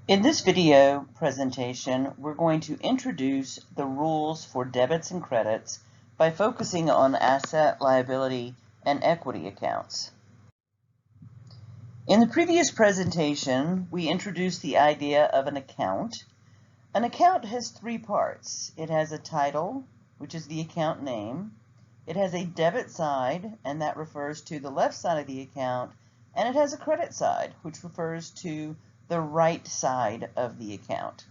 In this video presentation, we're going to introduce the rules for debits and credits by focusing on asset, liability, and equity accounts. In the previous presentation, we introduced the idea of an account. An account has three parts. It has a title, which is the account name. It has a debit side, and that refers to the left side of the account, and it has a credit side, which refers to the right side of the account.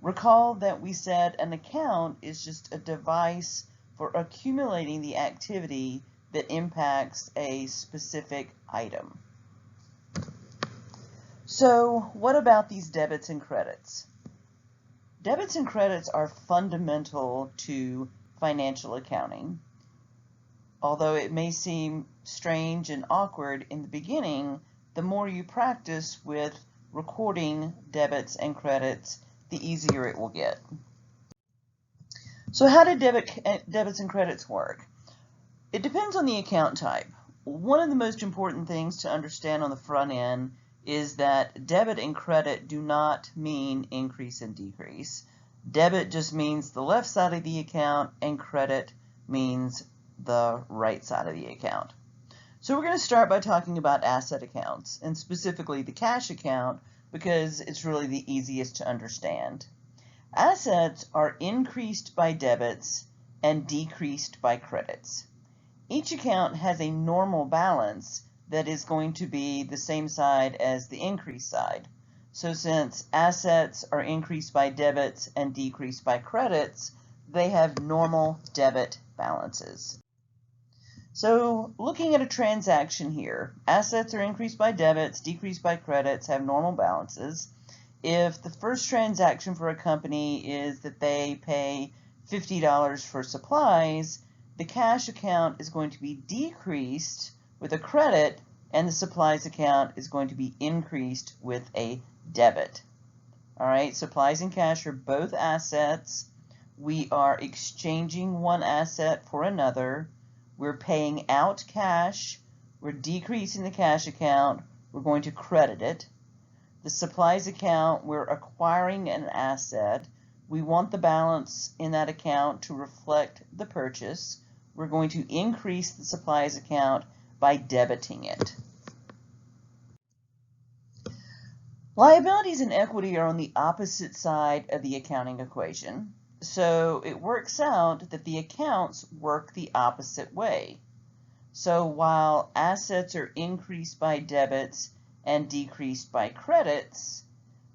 Recall that we said an account is just a device for accumulating the activity that impacts a specific item. So what about these debits and credits? Debits and credits are fundamental to financial accounting. Although it may seem strange and awkward in the beginning, the more you practice with recording debits and credits, the easier it will get. So how do debits and credits work? It depends on the account type. One of the most important things to understand on the front end is that debit and credit do not mean increase and decrease. Debit just means the left side of the account, and credit means the right side of the account. So we're going to start by talking about asset accounts, and specifically the cash account, because it's really the easiest to understand. Assets are increased by debits and decreased by credits. Each account has a normal balance that is going to be the same side as the increased side. So since assets are increased by debits and decreased by credits, they have normal debit balances. So looking at a transaction here, assets are increased by debits, decreased by credits, have normal balances. If the first transaction for a company is that they pay $50 for supplies, the cash account is going to be decreased with a credit, and the supplies account is going to be increased with a debit. All right, supplies and cash are both assets. We are exchanging one asset for another. We're paying out cash, we're decreasing the cash account, we're going to credit it. The supplies account, we're acquiring an asset. We want the balance in that account to reflect the purchase. We're going to increase the supplies account by debiting it. Liabilities and equity are on the opposite side of the accounting equation. So it works out that the accounts work the opposite way. So while assets are increased by debits and decreased by credits,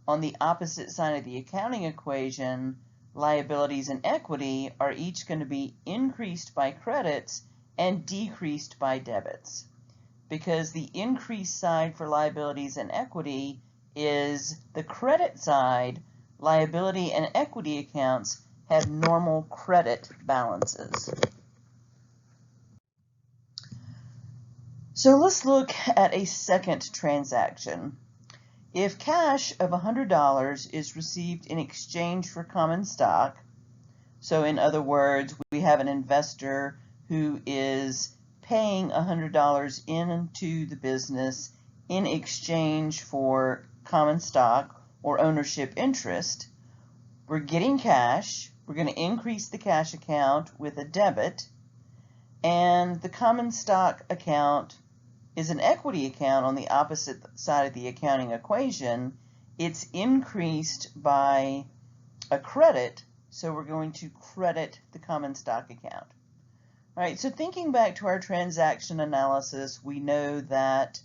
on the opposite side of the accounting equation, liabilities and equity are each going to be increased by credits and decreased by debits. Because the increased side for liabilities and equity is the credit side, liability and equity accounts have normal credit balances. So let's look at a second transaction. If cash of $100 is received in exchange for common stock, so in other words, we have an investor who is paying $100 into the business in exchange for common stock or ownership interest, we're getting cash. We're going to increase the cash account with a debit, and the common stock account is an equity account on the opposite side of the accounting equation. It's increased by a credit, so we're going to credit the common stock account. All right, so thinking back to our transaction analysis, we know that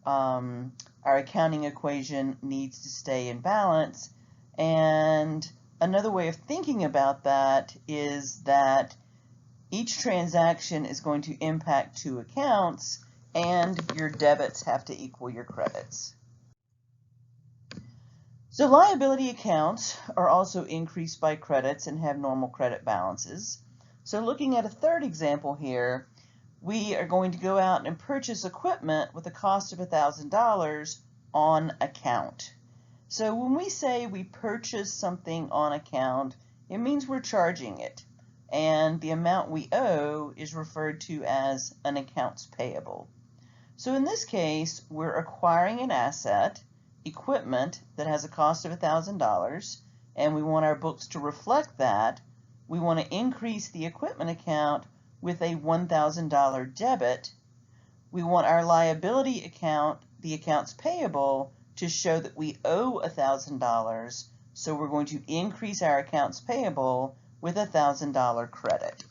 our accounting equation needs to stay in balance, and another way of thinking about that is that each transaction is going to impact two accounts, and your debits have to equal your credits. So liability accounts are also increased by credits and have normal credit balances. So looking at a third example here, we are going to go out and purchase equipment with a cost of $1,000 on account. So when we say we purchase something on account, it means we're charging it, and the amount we owe is referred to as an accounts payable. So in this case, we're acquiring an asset. equipment that has a cost of $1,000, and we want our books to reflect that, we want to increase the equipment account with a $1,000 debit. We want our liability account, the accounts payable, to show that we owe $1,000, so we're going to increase our accounts payable with a $1,000 credit.